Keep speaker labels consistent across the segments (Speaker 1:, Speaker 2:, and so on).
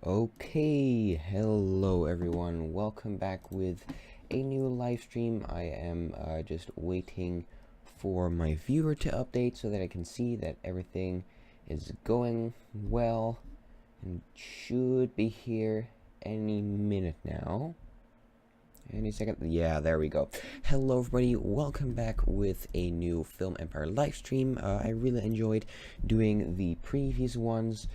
Speaker 1: Okay, hello everyone, welcome back with a new live stream. I am just waiting for my viewer to update so that I can see that everything is going well and should be here any minute now. Any second. Yeah, there we go. Hello everybody, welcome back with a new Film Empire live stream. I really enjoyed doing the previous ones.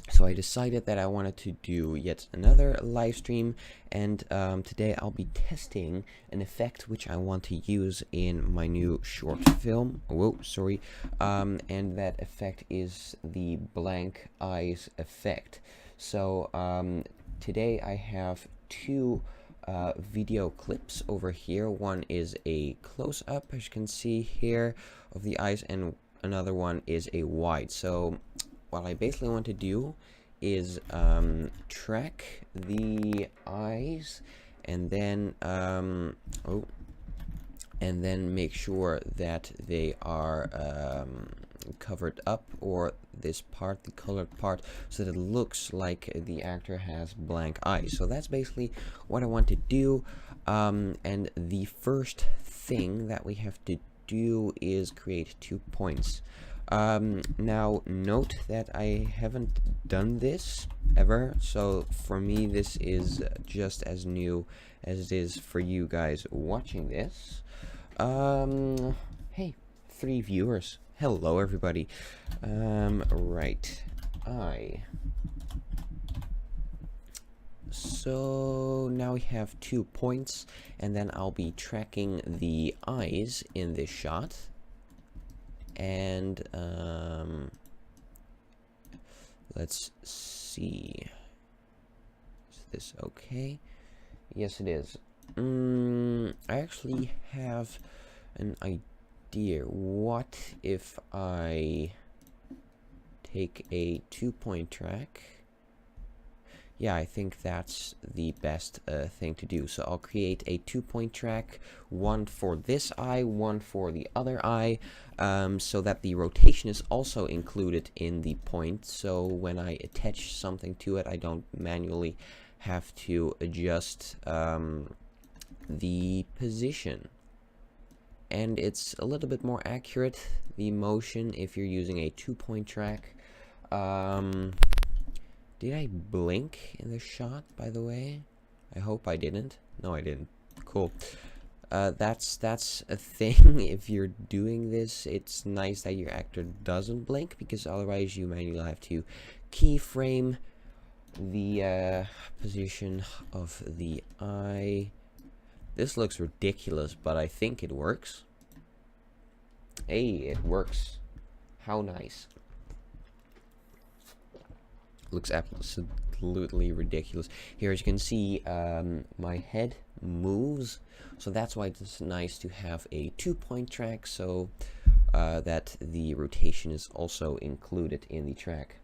Speaker 1: So I decided that I wanted to do yet another live stream, and today I'll be testing an effect which I want to use in my new short film. Whoa, sorry. And that effect is the blank eyes effect. So today I have two video clips over here. One is a close-up, as you can see here, of the eyes, and another one is a wide. So what I basically want to do is track the eyes and then make sure that they are covered up, or this part, the colored part, so that it looks like the actor has blank eyes. So that's basically what I want to do, and the first thing that we have to do is create 2 points. Now note that I haven't done this ever, so for me this is just as new as it is for you guys watching this. Hey, 3 viewers. Hello everybody. Right. So now we have 2 points, and then I'll be tracking the eyes in this shot. And let's see, is this okay? Yes, it is. I actually have an idea. What if I take a 2-point track? Yeah, I think that's the best thing to do. So I'll create a 2-point track, one for this eye, one for the other eye, so that the rotation is also included in the point. So when I attach something to it, I don't manually have to adjust the position. And it's a little bit more accurate, the motion, if you're using a 2-point track. Did I blink in the shot, by the way? I hope I didn't. No, I didn't. Cool. That's a thing. If you're doing this, it's nice that your actor doesn't blink, because otherwise you manually have to keyframe the position of the eye. This looks ridiculous, but I think it works. Hey, it works. How nice. Looks absolutely ridiculous. Here, as you can see, my head moves, so that's why it's nice to have a 2-point track, so that the rotation is also included in the track.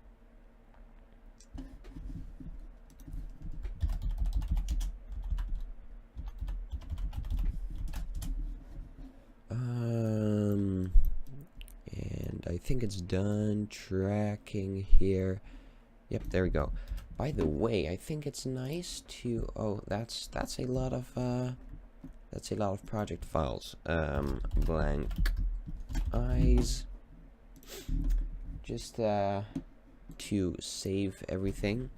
Speaker 1: And I think it's done tracking here. Yep, there we go. By the way, I think it's nice to... Oh, that's a lot of project files. Blank eyes. Just to save everything.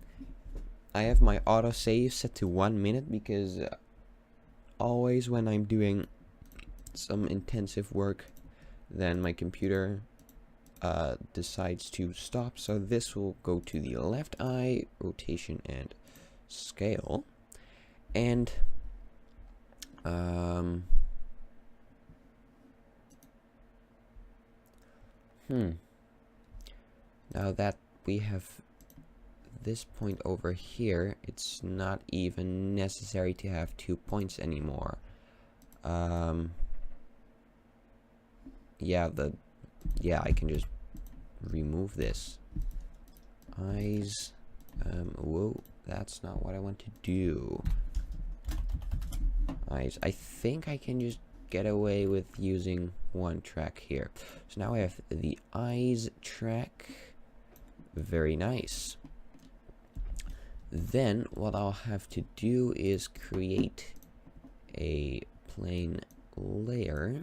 Speaker 1: I have my autosave set to 1 minute, because always when I'm doing some intensive work, then my computer decides to stop. So this will go to the left eye, rotation and scale, and now that we have this point over here, it's not even necessary to have 2 points anymore. Yeah, I can just remove this. Eyes. Whoa, that's not what I want to do. Eyes. I think I can just get away with using 1 track here. So now I have the eyes track. Very nice. Then what I'll have to do is create a plain layer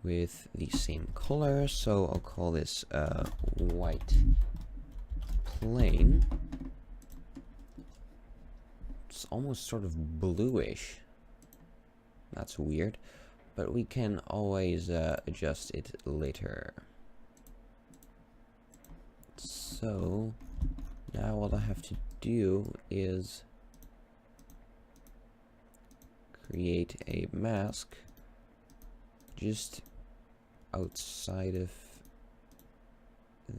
Speaker 1: with the same color. So I'll call this white plane. It's almost sort of bluish. That's weird, but we can always adjust it later. So now what I have to do is create a mask just outside of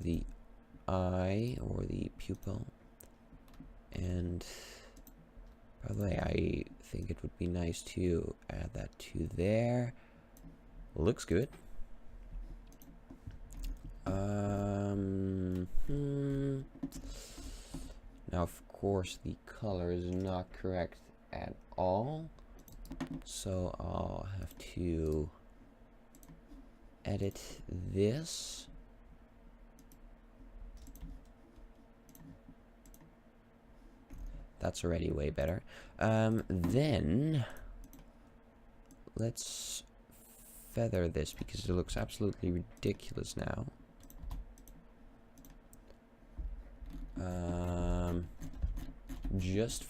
Speaker 1: the eye or the pupil. And by the way, I think it would be nice to add that to there. Looks good. Now of course the color is not correct at all, so I'll have to edit this. That's already way better. Then let's feather this because it looks absolutely ridiculous now. Just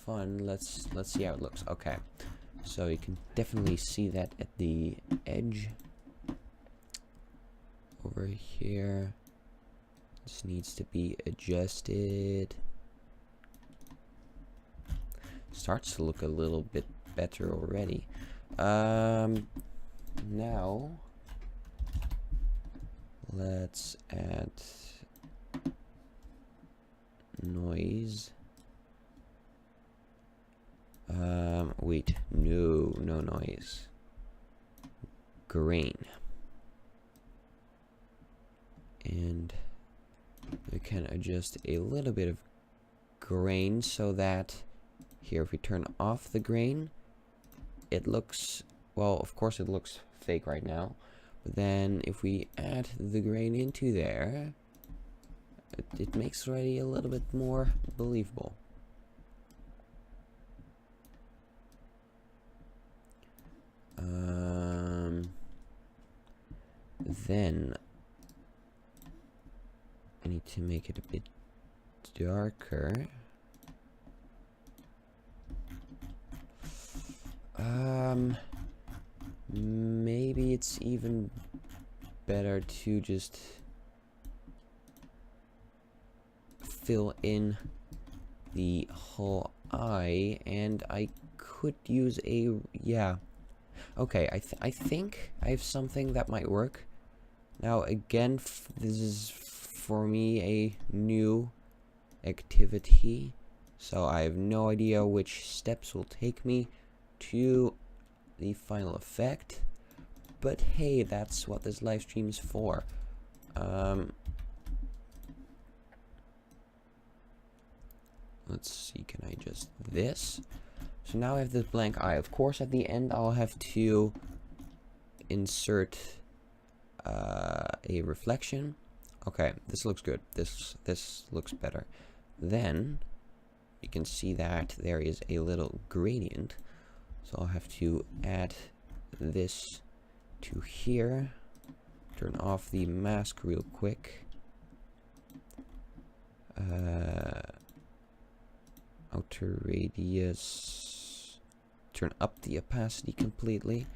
Speaker 1: fun. Let's see how it looks. Okay, so you can definitely see that at the edge over here. This needs to be adjusted. Starts to look a little bit better already. Now let's add noise. Wait, no noise. Grain. And we can adjust a little bit of grain so that here, if we turn off the grain, it looks, well, of course it looks fake right now, but then if we add the grain into there, it makes it already a little bit more believable. Then I need to make it a bit darker. Maybe it's even better to just fill in the whole eye, and I could use a, yeah. Okay, I think I have something that might work. Now again, this is for me a new activity, so I have no idea which steps will take me to the final effect, but hey, that's what this live stream is for. Let's see, can I adjust this? So now I have this blank eye. Of course, at the end I'll have to insert a reflection. Okay, this looks good. This looks better. Then you can see that there is a little gradient. So I'll have to add this to here. Turn off the mask real quick. Outer radius. Turn up the opacity completely.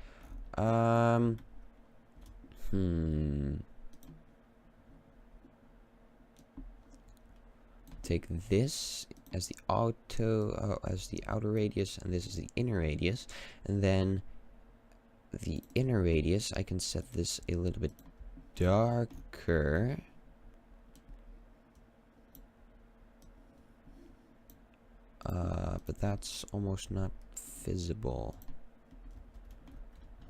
Speaker 1: Take this as the outer radius, and this is the inner radius, and then the inner radius I can set this a little bit darker. But that's almost not visible.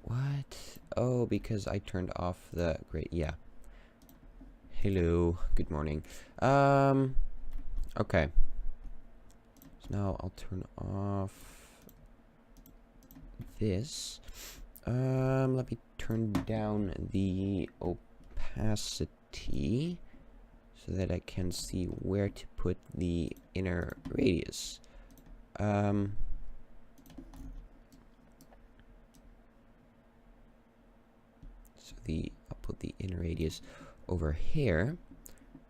Speaker 1: What? Oh, because I turned off the gray. Yeah. Hello. Good morning. Okay. So now I'll turn off this. Let me turn down the opacity so that I can see where to put the inner radius. I'll put the inner radius over here.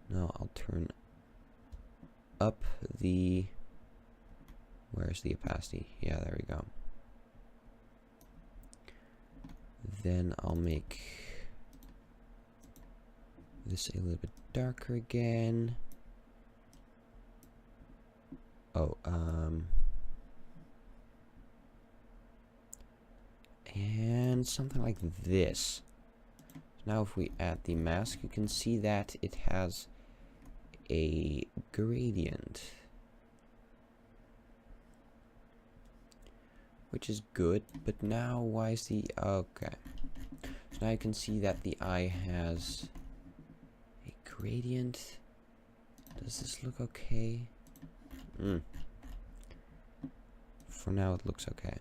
Speaker 1: Now I'll turn up the, where's the opacity? Yeah, there we go. Then I'll make this a little bit darker again. Oh, and something like this. Now if we add the mask, you can see that it has a gradient, which is good. But now why is the, okay, so now you can see that the eye has a gradient. Does this look okay? For now it looks okay.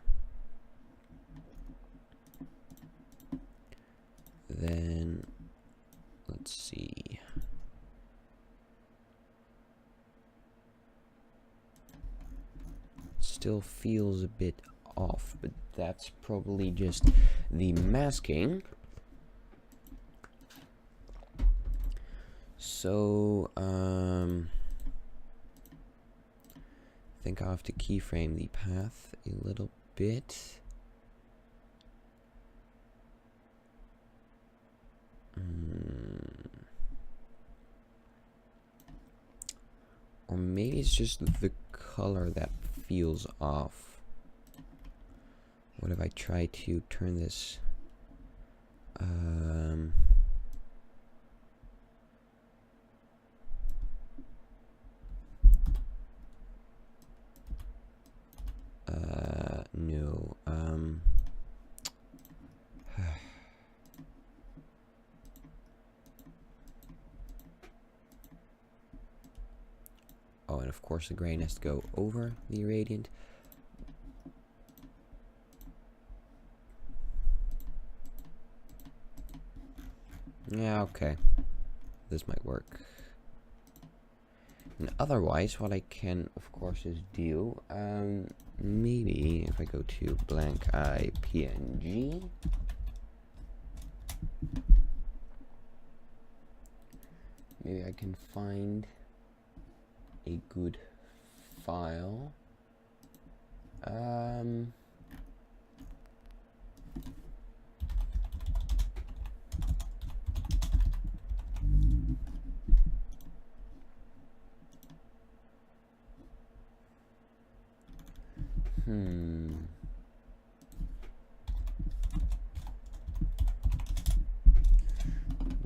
Speaker 1: Then let's see. Still feels a bit off, but that's probably just the masking. So I think I'll have to keyframe the path a little bit. Or maybe it's just the color that feels off. What if I try to turn this no, oh, and of course the grain has to go over the gradient. Yeah, okay. This might work. And otherwise, what I can, of course, is do, maybe if I go to blank eye PNG, maybe I can find a good file.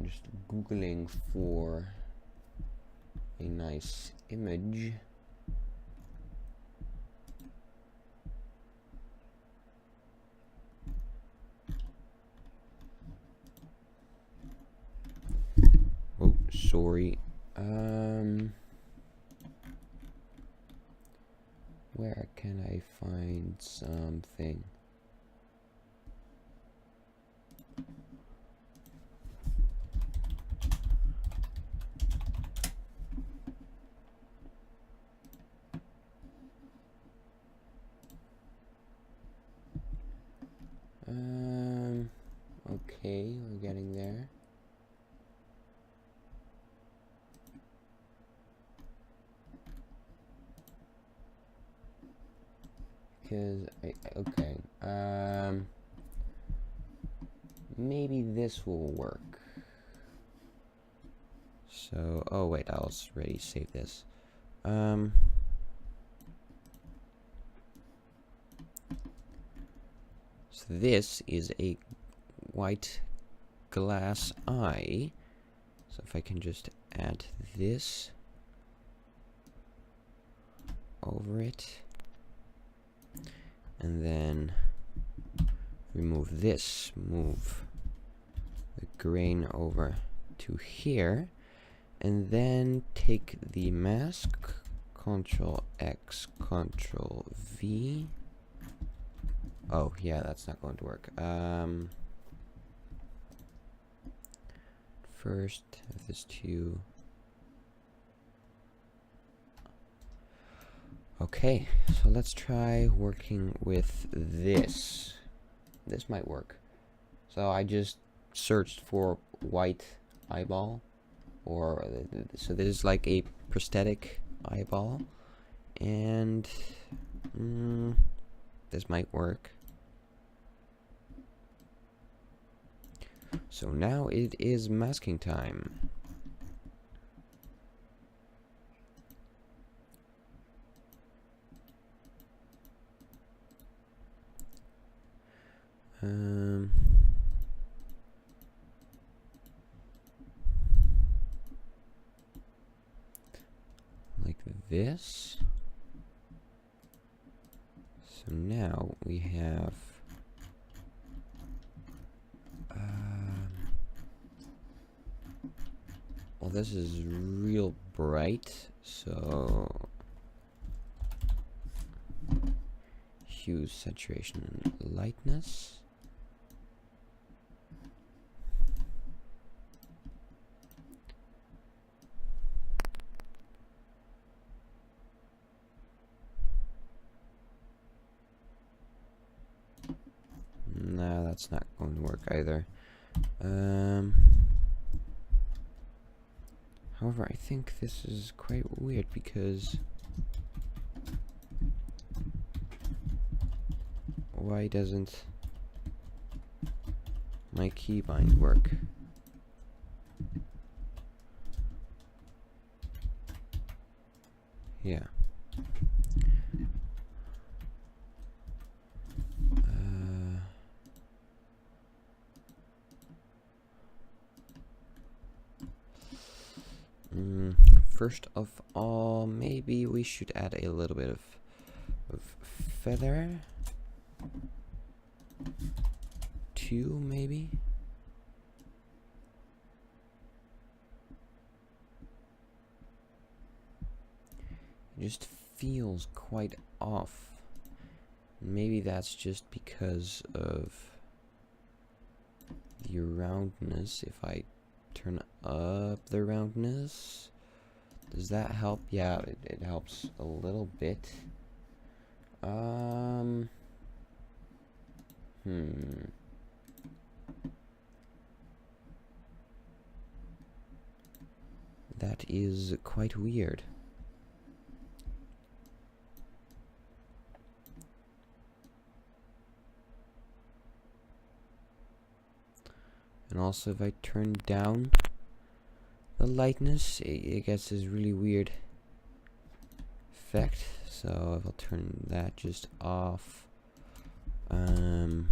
Speaker 1: Just Googling for a nice image. Oh, sorry. Where can I find something? Okay, we're getting there. Because okay, maybe this will work. So, oh wait, I'll already save this. So this is a white glass eye. So if I can just add this over it, and then remove this, move the grain over to here, and then take the mask, Ctrl X, Ctrl V. Oh yeah, that's not going to work. First, have this two Okay, so let's try working with this. This might work. So I just searched for white eyeball, or so this is like a prosthetic eyeball, and this might work. So now it is masking time. Like this. So now we have well, this is real bright, so hue, saturation, and lightness. No, that's not going to work either. However, I think this is quite weird because why doesn't my keybind work? Yeah. First of all, maybe we should add a little bit of feather. 2, maybe. It just feels quite off. Maybe that's just because of the roundness. If I turn up the roundness, does that help? Yeah, it helps a little bit. That is quite weird. And also, if I turn down the lightness, it gets this really weird effect. So if I'll turn that just off, and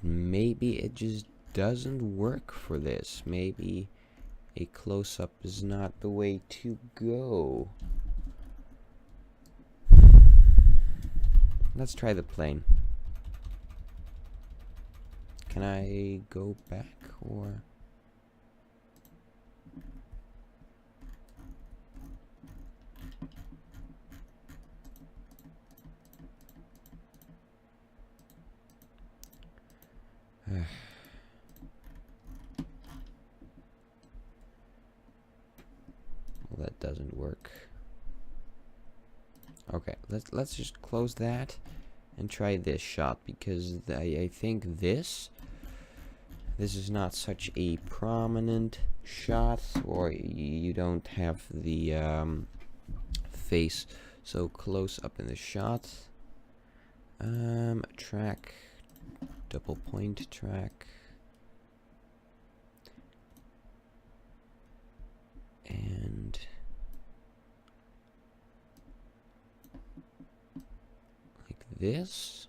Speaker 1: maybe it just doesn't work for this. Maybe a close-up is not the way to go. Let's try the plane. Can I go back or? Well, that doesn't work. Okay, let's just close that and try this shot, because I think this is not such a prominent shot, or you don't have the face so close up in the shot. Track, double point track, and like this.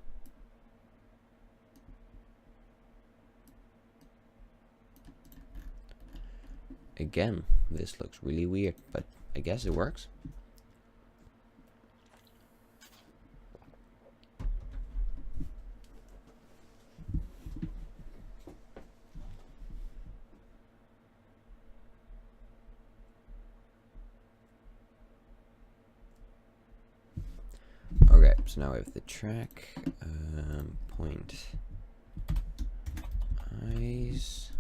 Speaker 1: Again, this looks really weird, but I guess it works. Okay, so now we have the track, point eyes,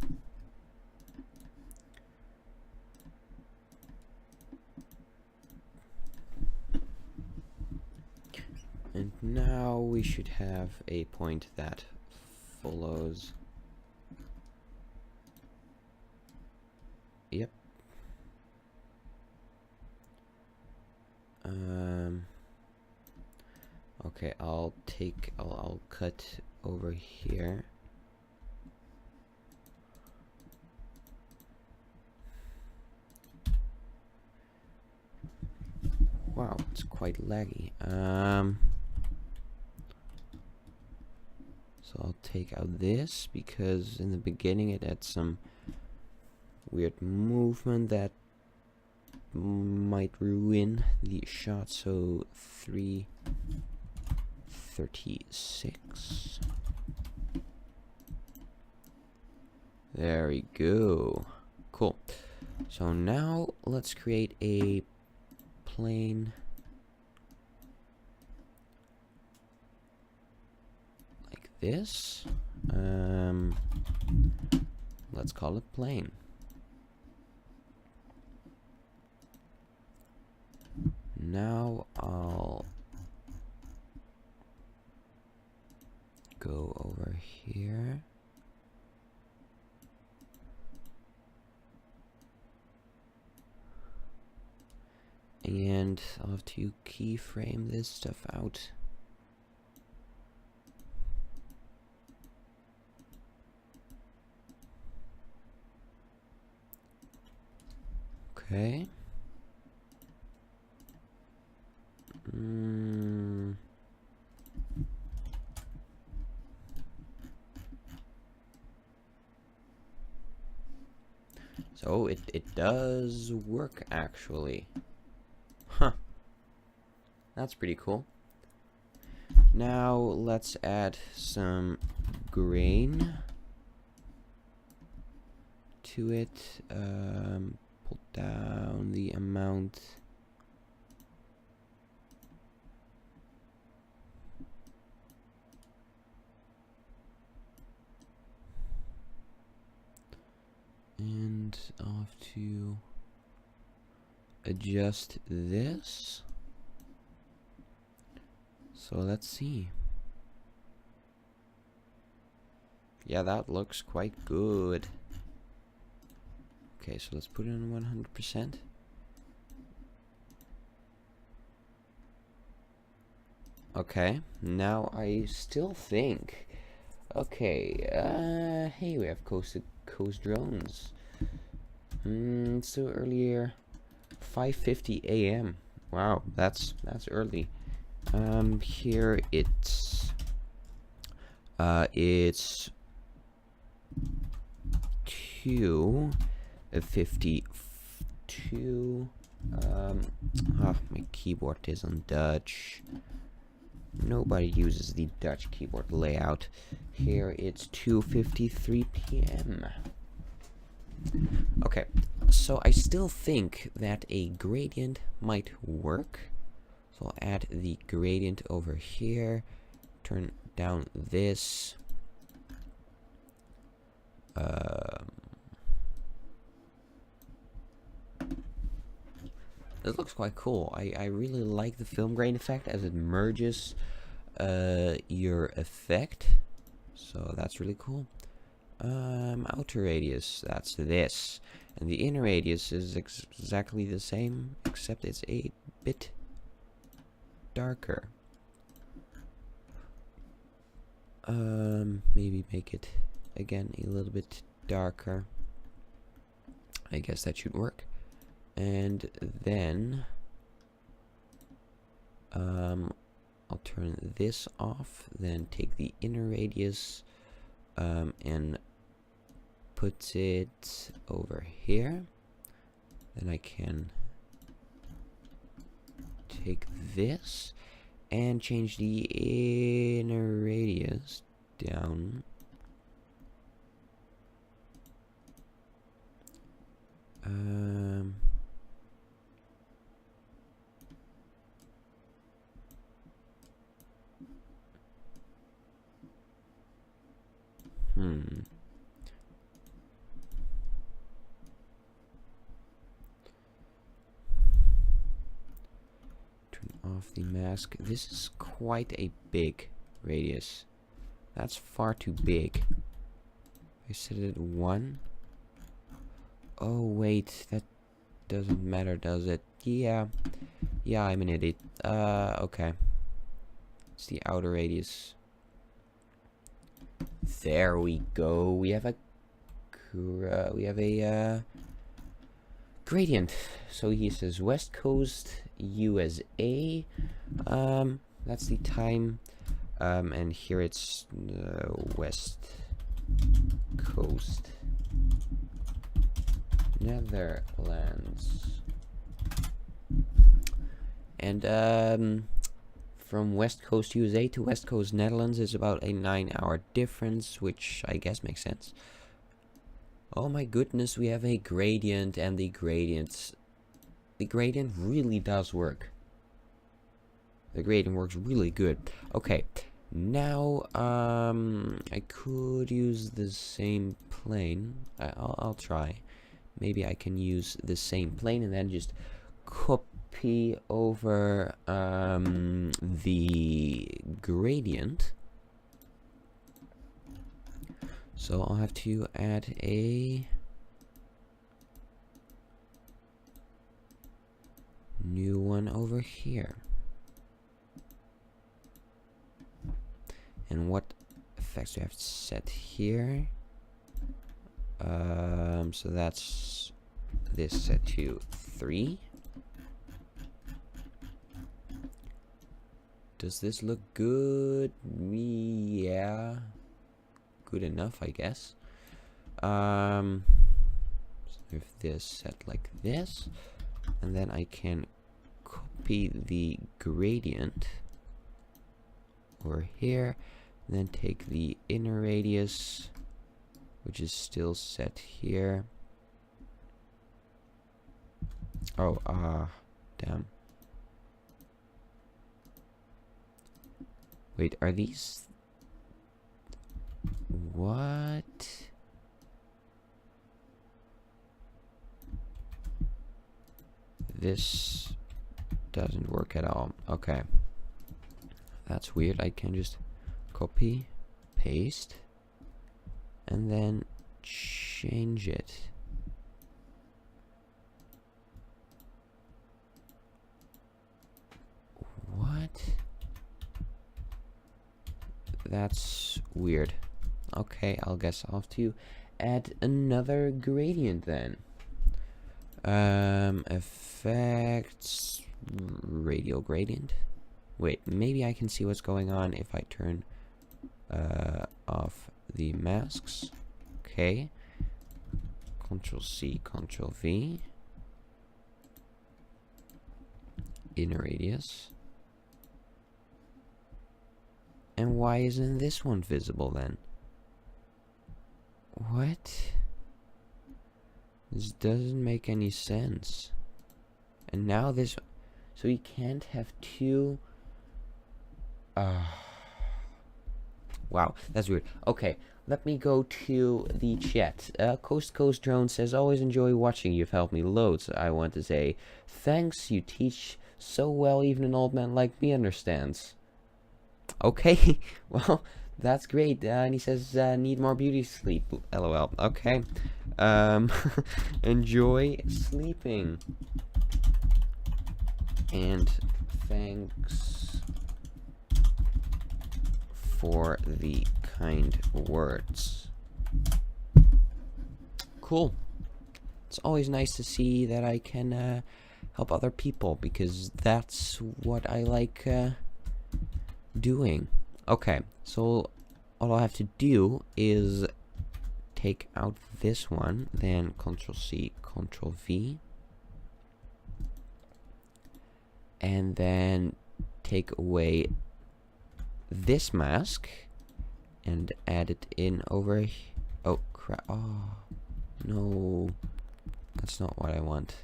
Speaker 1: And now we should have a point that follows. Yep. Okay, I'll cut over here. Wow, it's quite laggy. So I'll take out this because in the beginning it had some weird movement that might ruin the shot. So 336. There we go. Cool. So now let's create a plane like this. Let's call it plane. Now I'll go over here. And I'll have to keyframe this stuff out. Okay. So it does work actually. Huh. That's pretty cool. Now let's add some grain to it. Pull down the amount. And I'll have to adjust this. So let's see. Yeah, that looks quite good. Okay, so let's put it on 100%. Okay, now I still think. Okay, hey, we have coast to coast drones. So earlier, 5:50 a.m. Wow, that's early. Here it's 2:52. My keyboard is on Dutch. Nobody uses the Dutch keyboard layout. Here it's 2:53 p.m. Okay, so I still think that a gradient might work. So I'll add the gradient over here. Turn down this. This looks quite cool. I really like the film grain effect as it merges your effect. So that's really cool. Outer radius, that's this. And the inner radius is exactly the same, except it's a bit darker. Maybe make it again a little bit darker. I guess that should work. And then I'll turn this off, then take the inner radius and put it over here. Then I can take this and change the inner radius down. Turn of the mask. This is quite a big radius. That's far too big. I set it at 1. Oh wait, that doesn't matter, does it? Yeah, I'm an idiot. Okay. It's the outer radius. There we go. We have a gradient. So he says West Coast, USA. That's the time. And here it's West Coast, Netherlands. And from West Coast USA to West Coast Netherlands is about a 9-hour difference, which I guess makes sense. Oh my goodness, we have a gradient, and the gradient really does work. The gradient works really good. Okay, now I could use the same plane. I'll try. Maybe I can use the same plane and then just copy over the gradient. So I'll have to add a new one over here. And what effects do I have to set here? So that's this set to 3. Does this look good? Yeah. Good enough, I guess. So if this set like this, and then I can copy the gradient over here, and then take the inner radius, which is still set here. Oh, damn. Wait, are these... What? This doesn't work at all. Okay. That's weird. I can just copy, paste, and then change it. What? That's weird. Okay, I'll guess I'll have to add another gradient then. Effects, radial gradient. Wait, maybe I can see what's going on if I turn off the masks. Okay. Control C, Control V. Inner radius. And why isn't this one visible then? What? This doesn't make any sense. And now this... So you can't have two... Wow, that's weird. Okay, let me go to the chat. Coast Coast Drone says, always enjoy watching. You've helped me loads. I want to say, thanks. You teach so well, even an old man like me understands. Okay, well, that's great. And he says, need more beauty sleep. LOL. Okay. Enjoy sleeping. And thanks for the kind words. Cool. It's always nice to see that I can help other people, because that's what I like doing. Okay, so all I have to do is take out this one, then Control C, Control V, and then take away this mask and add it in over here. Oh crap. Oh no, that's not what I want.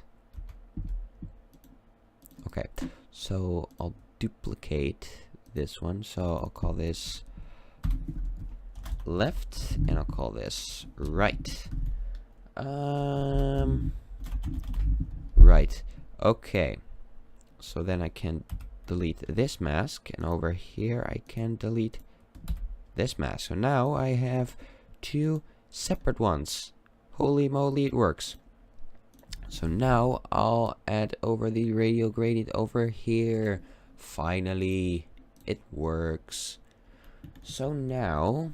Speaker 1: Okay, so I'll duplicate this one, so I'll call this left and I'll call this right. Right. Okay, so then I can delete this mask, and over here I can delete this mask. So now I have two separate ones. Holy moly, it works. So now I'll add over the radial gradient over here. Finally, it works. So now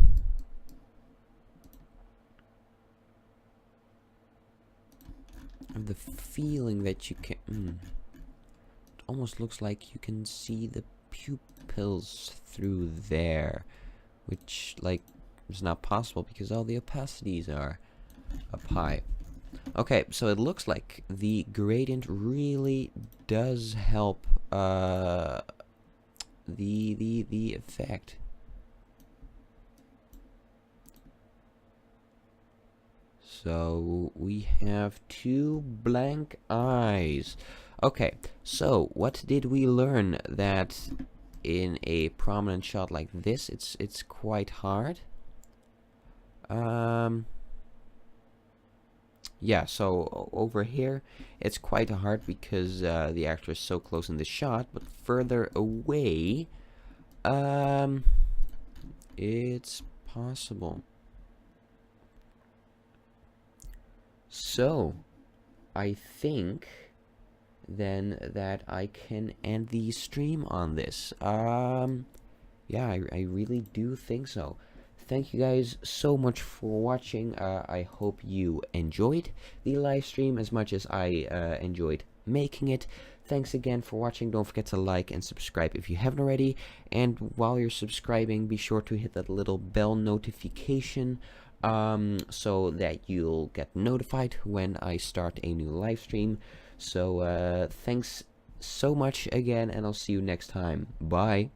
Speaker 1: I have the feeling that you can it almost looks like you can see the pupils through there, which like is not possible because all the opacities are up high. Okay, so it looks like the gradient really does help the effect. So we have two blank eyes. Okay, so what did we learn? That in a prominent shot like this, it's quite hard. Yeah, so over here it's quite hard because the actor is so close in the shot, but further away it's possible. So I think then that I can end the stream on this. Yeah, I really do think so. Thank you guys so much for watching. I hope you enjoyed the live stream as much as I enjoyed making it. Thanks again for watching. Don't forget to like and subscribe if you haven't already. And while you're subscribing, be sure to hit that little bell notification so that you'll get notified when I start a new live stream. So thanks so much again, and I'll see you next time. Bye.